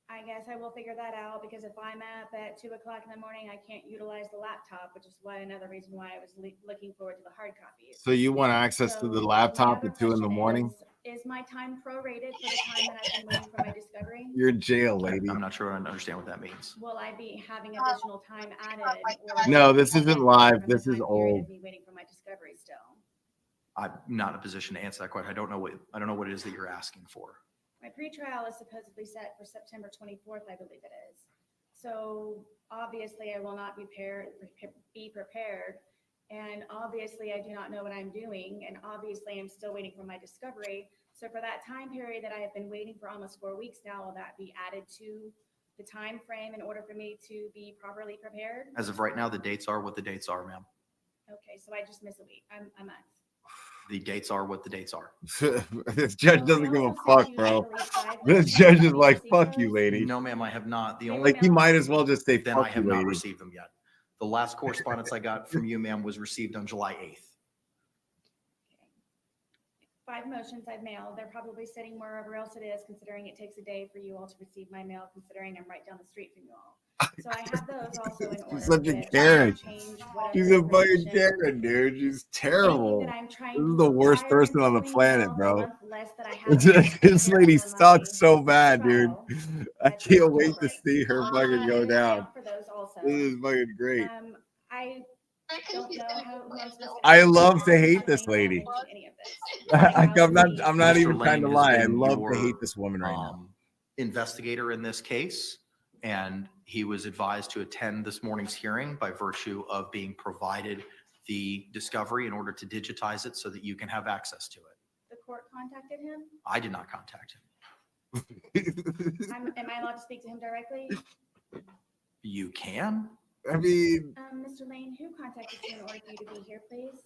I guess I will figure that out because if I'm up at 2 o'clock in the morning, I can't utilize the laptop, which is why another reason why I was looking forward to the hard copies. So you want access to the laptop at 2 in the morning? Is my time prorated for the time that I've been waiting for my discovery? You're in jail, lady. I'm not sure I understand what that means. Will I be having additional time added? Or No, this will I isn't be live. from the This is time period old. of me waiting for my discovery still? I'm not in a position to answer that question. I don't know what it is that you're asking for. My pretrial is supposedly set for September 24th, I believe it is. So obviously I will not be prepared. And obviously I do not know what I'm doing. And obviously I'm still waiting for my discovery. So for that time period that I have been waiting for almost 4 weeks now, will that be added to the time frame in order for me to be properly prepared? As of right now, the dates are what the dates are, ma'am. Okay, so I just miss a week, a month. The dates are what the dates are. This judge doesn't give a fuck, bro. This judge is like, fuck you, lady. No, ma'am, I have not. The only Like, he might as well just say, then I fuck have you, not lady. received them yet. The last correspondence I got from you, ma'am, was received on July 8th. 5 motions I've mailed. They're probably sitting wherever else it is, considering it takes a day for you all to receive my mail, considering I'm right down the street from you all. So I have those also in order. She's such a which Karen. change whatever She's a fucking information Karen, dude. She's terrible. that I'm trying This is to the worst acquire person on the between planet, now, the bro. month less that I have This left lady on my sucks so bad, dude. I that's can't not wait to right. see her fucking go down. For those also. This is fucking great. I don't know how who I'm supposed to I ask love to for hate this lady. any of this. I'm not Mr. even trying to Lane has lie. I been love your, to hate this woman right now. Investigator in this case, and he was advised to attend this morning's hearing by virtue of being provided the discovery in order to digitize it so that you can have access to it. The court contacted him? I did not contact him. Am I allowed to speak to him directly? You can. I mean, Mr. Lane, who contacted you in order for you to be here, please?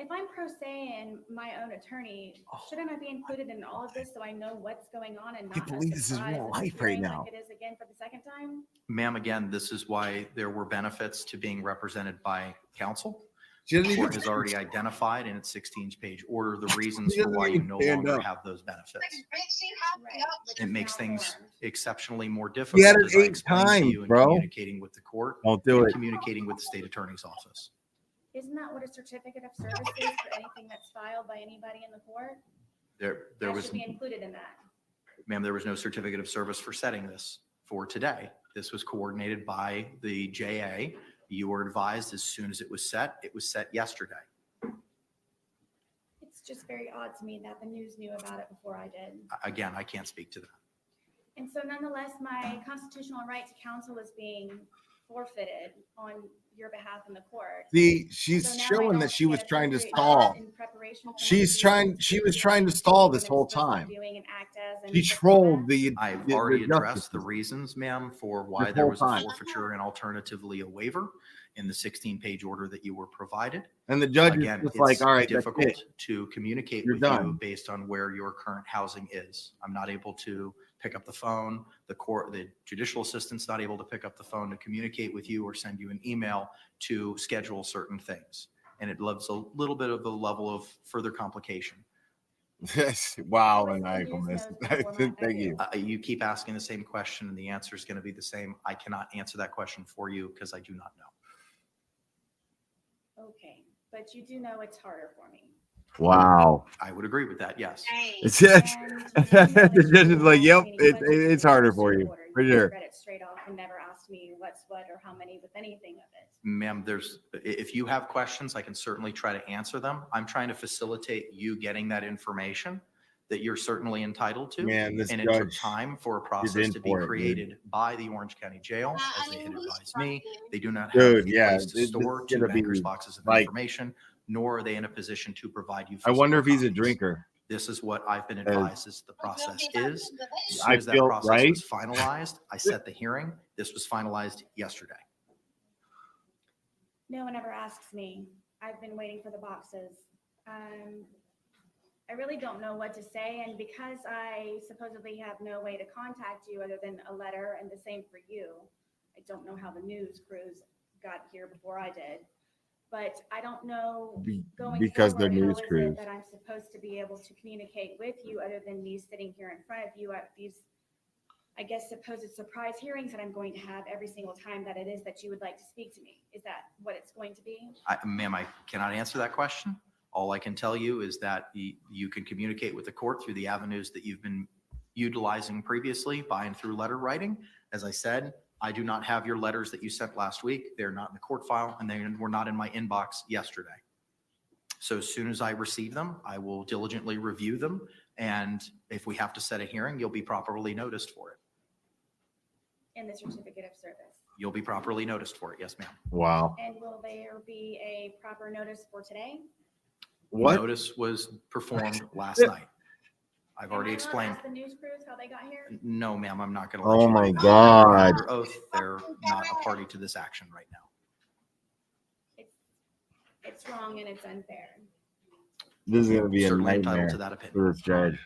If I'm pro se and my own attorney, shouldn't I be included in all of this so I know what's going on and not believe this is real life right now. like it is again for the second time? Ma'am, again, this is why there were benefits to being represented by counsel. She The doesn't court even- has already identified in its 16-page order the reasons She for why you doesn't no even stand longer up. have those benefits. Right. It makes things exceptionally more He difficult had it as I 8 explained to times, you in bro. communicating with the court Don't do and it. communicating with the state attorney's office. Isn't that what a certificate of service is for anything that's filed by anybody in the court? There That was, should be included in that. ma'am, there was no certificate of service for setting this for today. This was coordinated by the JA. You were advised as soon as it was set yesterday. It's just very odd to me that the news knew about it before I did. Again, I can't speak to that. And so nonetheless, my constitutional right to counsel is being forfeited on your behalf in the court. See, she's So now I showing don't that she was get trying to appropriate stall. in preparation for She was trying to stall this whole time. doing and act as and She trolled the. I've already the addressed justice the reasons, ma'am, for why This there whole was a time. forfeiture and alternatively a waiver in the 16-page order that you were provided. And the judge is Again, just it's like, all right, that's difficult it. to communicate You're with you done. based on where your current housing is. I'm not able to pick up the phone. The judicial assistant's not able to pick up the phone to communicate with you or send you an email to schedule certain things. And it leaves a little bit of a level of further complication. Wow, and I miss. Thank you. You keep asking the same question and the answer is going to be the same. I cannot answer that question for you because I do not know. Okay, but you do know it's harder for me. Wow. I would agree with that, yes. It's just, the judge is like, yep, it's harder for you, for sure. Read it straight off and never asked me what's what or how many with anything of it. Ma'am, if you have questions, I can certainly try to answer them. I'm trying to facilitate you getting that information that you're certainly entitled to. Man, this and it took judge time for a is process in to be for it, created by the Orange County Jail, as they had advised me. They do not have Dude, a yeah, place to this store is two gonna be bankers' boxes of like- information, nor are they in a position to provide you. I wonder if physical he's a copies. drinker. This is what I've been advised is the process is. As soon I as that feel process right. was finalized, I set the hearing. This was finalized yesterday. No one ever asks me. I've been waiting for the boxes. I really don't know what to say. And because I supposedly have no way to contact you other than a letter, and the same for you, I don't know how the news crews got here before I did. But I don't know going because they're forward, how news is crews. it that I'm supposed to be able to communicate with you other than me sitting here in front of you at these, I guess, supposed surprise hearings that I'm going to have every single time that it is that you would like to speak to me? Is that what it's going to be? Ma'am, I cannot answer that question. All I can tell you is that you can communicate with the court through the avenues that you've been utilizing previously by and through letter writing. As I said, I do not have your letters that you sent last week. They're not in the court file, and they were not in my inbox yesterday. So as soon as I receive them, I will diligently review them. And if we have to set a hearing, you'll be properly noticed for it. In the certificate of service. You'll be properly noticed for it. Yes, ma'am. Wow. And will there be a proper notice for today? What? Notice was performed last night. I've already explained. Ask the news crews how they got here? No, ma'am, I'm not going Oh my God. Under oath, they're not a party to this action right now. It's wrong and it's unfair. This is going to be a Certainly entitled nightmare to that opinion. for this judge.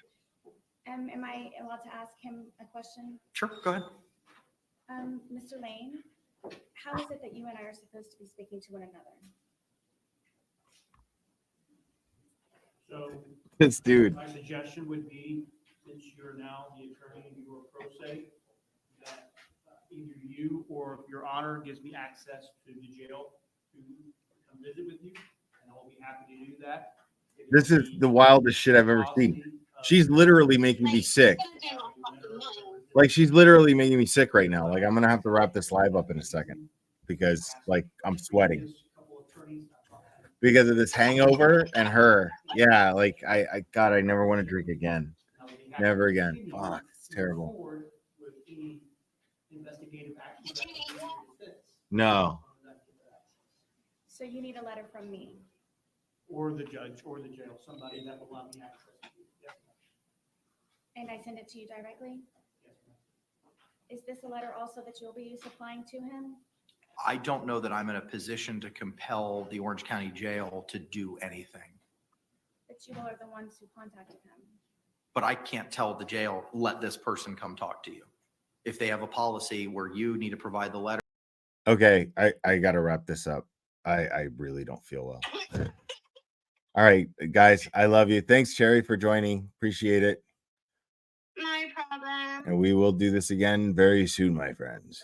Am I allowed to ask him a question? Sure, go ahead. Mr. Lane, how is it that you and I are supposed to be speaking to one another? So This dude. my suggestion would be, since you're now the attorney and you are pro se, that either you or your honor gives me access to the jail to come visit with you, and I'll be happy to do that. This is the wildest shit I've ever seen. She's literally making me sick. Like, she's literally making me sick right now. Like, I'm gonna have to wrap this live up in a second because, like, I'm sweating because of this hangover and her. Yeah, like, God, I never want to drink again. Never again. Fuck, it's terrible. No. So you need a letter from me. Or the judge or the jail, somebody that will allow me access to you. Yes, ma'am. And I send it to you directly? Yes, ma'am. Is this a letter also that you'll be supplying to him? I don't know that I'm in a position to compel the Orange County Jail to do anything, But you all are the ones who contacted him. but I can't tell the jail, let this person come talk to you. If they have a policy where you need to provide the letter. Okay, I gotta wrap this up. I really don't feel well. All right, guys, I love you. Thanks, Cherry, for joining. Appreciate it. No problem. And we will do this again very soon, my friends.